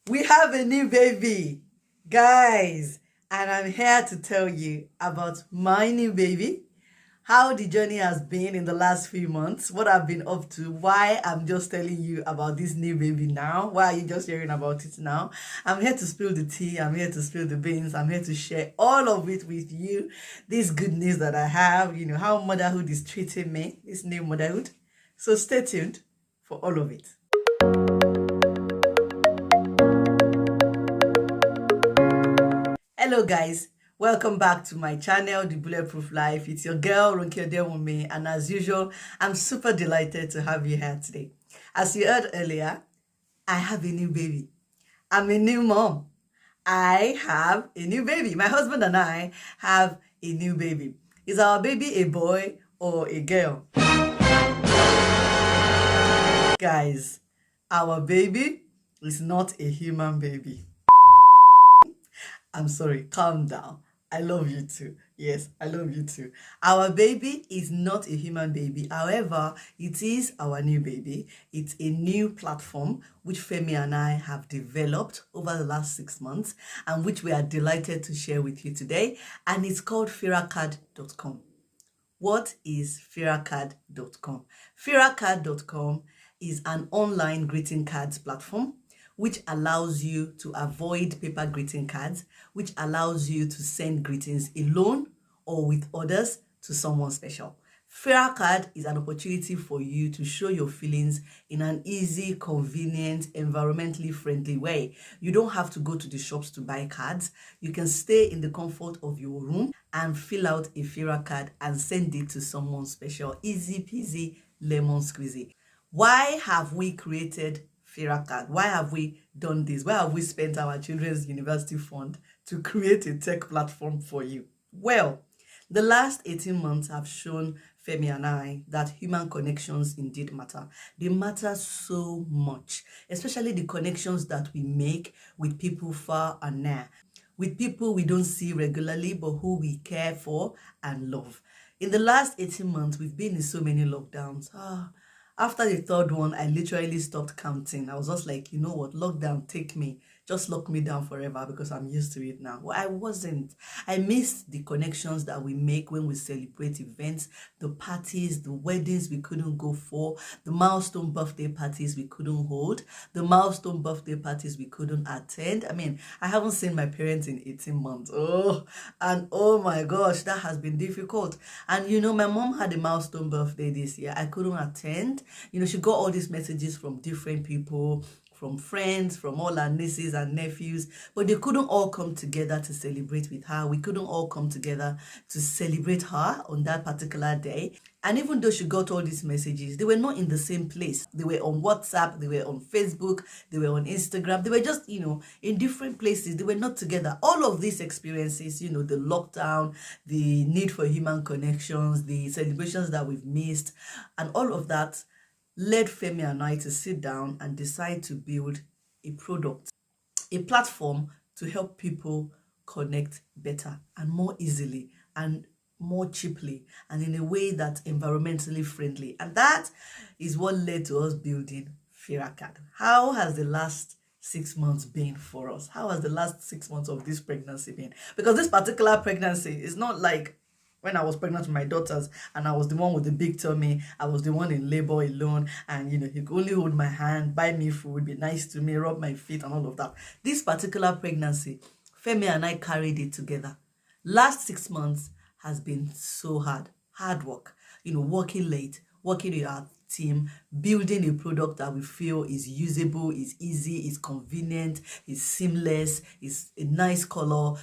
We have a new baby, guys, and I'm here to tell you about my new baby, how the journey has been in the last few months, what I've been up to, why I'm just telling you about this new baby now. Why are you just hearing about it now? I'm here to spill the tea, I'm here to spill the beans, I'm here to share all of it with you. This good news that I have, how motherhood is treating me, this new motherhood. So stay tuned for all of it. Hello guys, welcome back to my channel, The Bulletproof Life. It's your girl Ronke Odewumi, and as usual, I'm super delighted to have you here today. As you heard earlier, I have a new baby. I'm a new mom. I have a new baby. My husband and I have a new baby. Is our baby a boy or a girl? Guys, our baby is not a human baby. I'm sorry, calm down. I love you too. Yes, I love you too. Our baby is not a human baby. However, it is our new baby. It's a new platform which Femi and I have developed over the last 6 months and which we are delighted to share with you today. And it's called Firacard.com. What is Firacard.com? Firacard.com is an online greeting cards platform which allows you to avoid paper greeting cards, which allows you to send greetings alone or with others to someone special. Firacard is an opportunity for you to show your feelings in an easy, convenient, environmentally friendly way. You don't have to go to the shops to buy cards. You can stay in the comfort of your room and fill out a Firacard and send it to someone special. Easy peasy, lemon squeezy. Why have we created Firacard? Why have we done this? Why have we spent our children's university fund to create a tech platform for you? Well, the last 18 months have shown Femi and I that human connections indeed matter. They matter so much, especially the connections that we make with people far and near, with people we don't see regularly but who we care for and love. In the last 18 months, we've been in so many lockdowns. After the third one, I literally stopped counting. I was just like, you know what, lockdown, take me. Just lock me down forever because I'm used to it now. Well, I wasn't. I missed the connections that we make when we celebrate events, the parties, the weddings we couldn't go for, the milestone birthday parties we couldn't hold, the milestone birthday parties we couldn't attend. I mean, I haven't seen my parents in 18 months. Oh my gosh, that has been difficult. And my mom had a milestone birthday this year. I couldn't attend. She got all these messages from different people, from friends, from all her nieces and nephews, but they couldn't all come together to celebrate with her. We couldn't all come together to celebrate her on that particular day. And even though she got all these messages, they were not in the same place. They were on WhatsApp, they were on Facebook, they were on Instagram. They were just, in different places. They were not together. All of these experiences, the lockdown, the need for human connections, the celebrations that we've missed, and all of that led Femi and I to sit down and decide to build a product, a platform to help people connect better and more easily and more cheaply and in a way that's environmentally friendly. And that is what led to us building Firacard. How has the last 6 months been for us? How has the last 6 months of this pregnancy been? Because this particular pregnancy is not like when I was pregnant with my daughters and I was the one with the big tummy, I was the one in labor alone, and he could only hold my hand, buy me food, be nice to me, rub my feet and all of that. This particular pregnancy, Femi and I carried it together. Last 6 months has been so hard work, working late, working with our team, building a product that we feel is usable, is easy, is convenient, is seamless, is a nice color,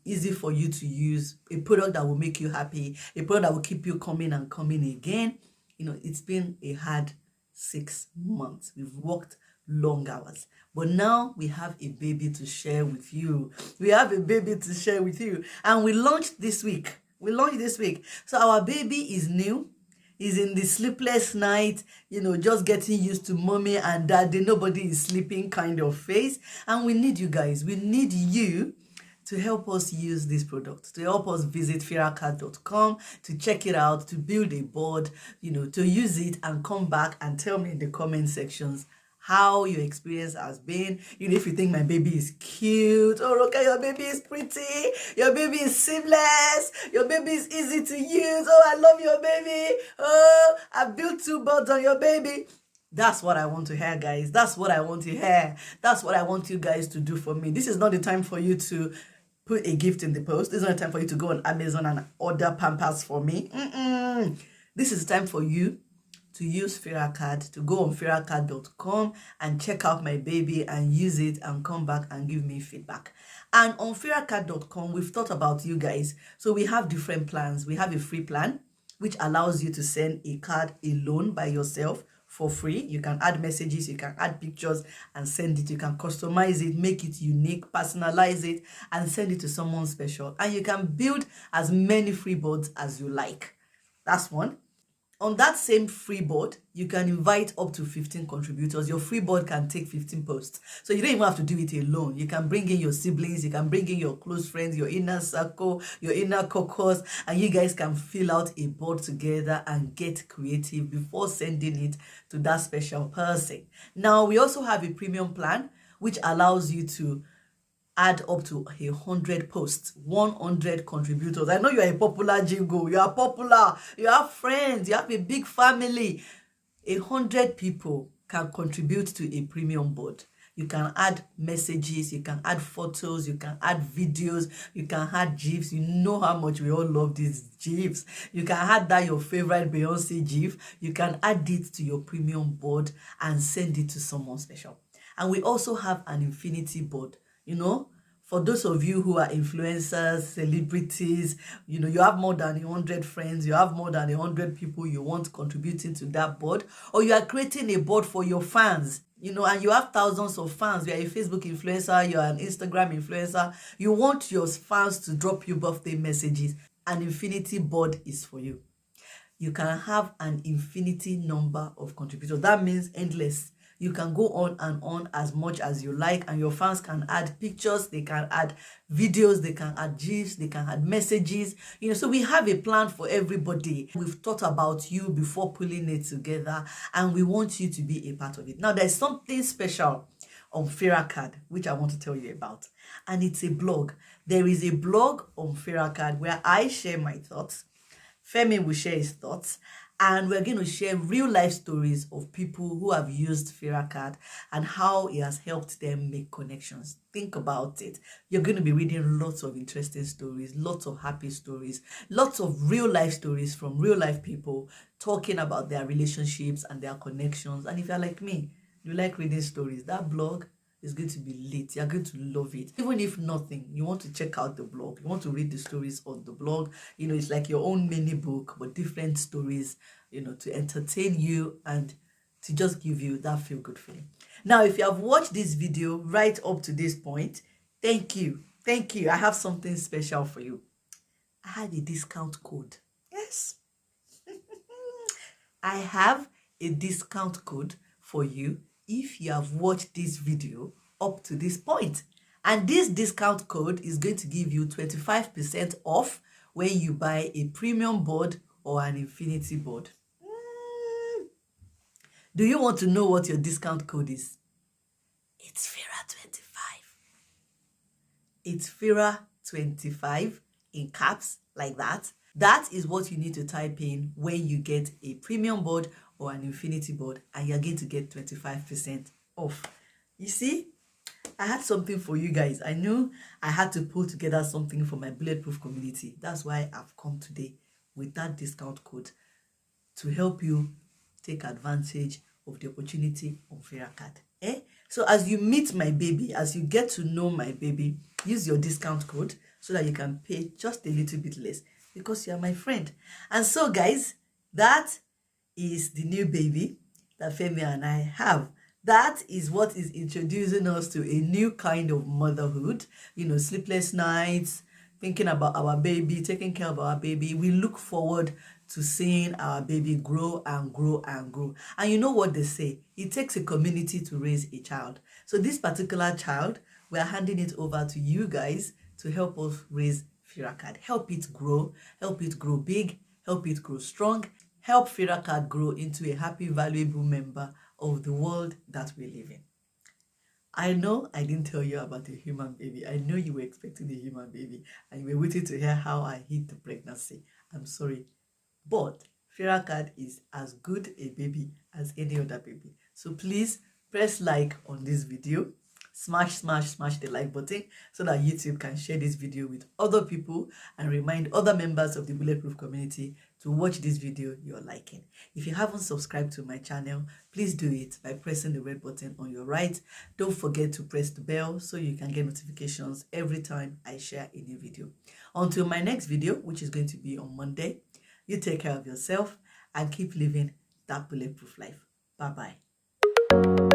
easy for you to use, a product that will make you happy, a product that will keep you coming and coming again. It's been a hard 6 months. We've worked long hours, but now we have a baby to share with you. And we launched this week. So our baby is new. Is in the sleepless night, just getting used to mommy and daddy, nobody is sleeping kind of phase. And we need you guys. We need you to help us use this product, to help us visit Firacard.com, to check it out, to build a board, to use it and come back and tell me in the comment sections how your experience has been. You know, if you think my baby is cute, oh, okay, your baby is pretty, your baby is seamless, your baby is easy to use, oh, I love your baby, oh, I built 2 birds on your baby. That's what I want to hear, guys. That's what I want to hear. That's what I want you guys to do for me. This is not the time for you to put a gift in the post. This is not the time for you to go on Amazon and order Pampers for me. This is time for you to use FiraCard, to go on firacard.com and check out my baby and use it and come back and give me feedback. And on firacard.com, we've thought about you guys. So we have different plans. We have a free plan, which allows you to send a card alone by yourself for free. You can add messages, you can add pictures and send it. You can customize it, make it unique, personalize it, and send it to someone special. And you can build as many free boards as you like. That's one. On that same free board, you can invite up to 15 contributors. Your free board can take 15 posts. So you don't even have to do it alone. You can bring in your siblings, you can bring in your close friends, your inner circle, your inner caucus, and you guys can fill out a board together and get creative before sending it to that special person. Now, we also have a premium plan, which allows you to add up to 100 posts, 100 contributors. I know you are a popular jingle, you are popular, you have friends, you have a big family. 100 people can contribute to a premium board. You can add messages, you can add photos, you can add videos, you can add GIFs. You know how much we all love these GIFs. You can add that your favorite Beyonce GIF. You can add it to your premium board and send it to someone special. And we also have an infinity board. You know, for those of you who are influencers, celebrities, you know, you have more than 100 friends, you have more than 100 people you want contributing to that board, or you are creating a board for your fans, you know, and you have thousands of fans. You are a Facebook influencer, you are an Instagram influencer, you want your fans to drop you birthday messages. An infinity board is for you. You can have an infinity number of contributors. That means endless. You can go on as much as you like, and your fans can add pictures, they can add videos, they can add GIFs, they can add messages. You know, so we have a plan for everybody. We've thought about you before pulling it together, and we want you to be a part of it. Now, there's something special on FiraCard, which I want to tell you about, and it's a blog. There is a blog on FiraCard where I share my thoughts. Femi will share his thoughts, and we're going to share real life stories of people who have used FiraCard and how it has helped them make connections. Think about it. You're going to be reading lots of interesting stories, lots of happy stories, lots of real life stories from real life people talking about their relationships and their connections. And if you're like me, you like reading stories, that blog is going to be lit. You're going to love it. Even if nothing, you want to check out the blog. You want to read the stories on the blog. You know, it's like your own mini book, but different stories, you know, to entertain you and to just give you that feel-good feeling. Now, if you have watched this video right up to this point, thank you. Thank you. I have something special for you. I had a discount code. Yes. I have a discount code for you if you have watched this video up to this point. And this discount code is going to give you 25% off when you buy a premium board or an infinity board. Do you want to know what your discount code is? It's FIRA25. It's FIRA25 in caps like that. That is what you need to type in when you get a premium board or an infinity board, and you're going to get 25% off. You see, I had something for you guys. I knew I had to pull together something for my bulletproof community. That's why I've come today with that discount code to help you take advantage of the opportunity on FiraCard. So as you meet my baby, as you get to know my baby, use your discount code so that you can pay just a little bit less because you are my friend. And so guys, that is the new baby that Femi and I have. That is what is introducing us to a new kind of motherhood. You know, sleepless nights, thinking about our baby, taking care of our baby. We look forward to seeing our baby grow and grow and grow. And you know what they say? It takes a community to raise a child. So this particular child, we are handing it over to you guys to help us raise FiraCard. Help it grow big, help it grow strong, help FiraCard grow into a happy, valuable member of the world that we live in. I know I didn't tell you about a human baby. I know you were expecting a human baby and you were waiting to hear how I hid the pregnancy. I'm sorry. But Farah is as good a baby as any other baby. So please press like on this video. Smash the like button so that YouTube can share this video with other people and remind other members of the Bulletproof community to watch this video you're liking. If you haven't subscribed to my channel, please do it by pressing the red button on your right. Don't forget to press the bell so you can get notifications every time I share a new video. Until my next video, which is going to be on Monday, you take care of yourself and keep living that bulletproof life. Bye-bye.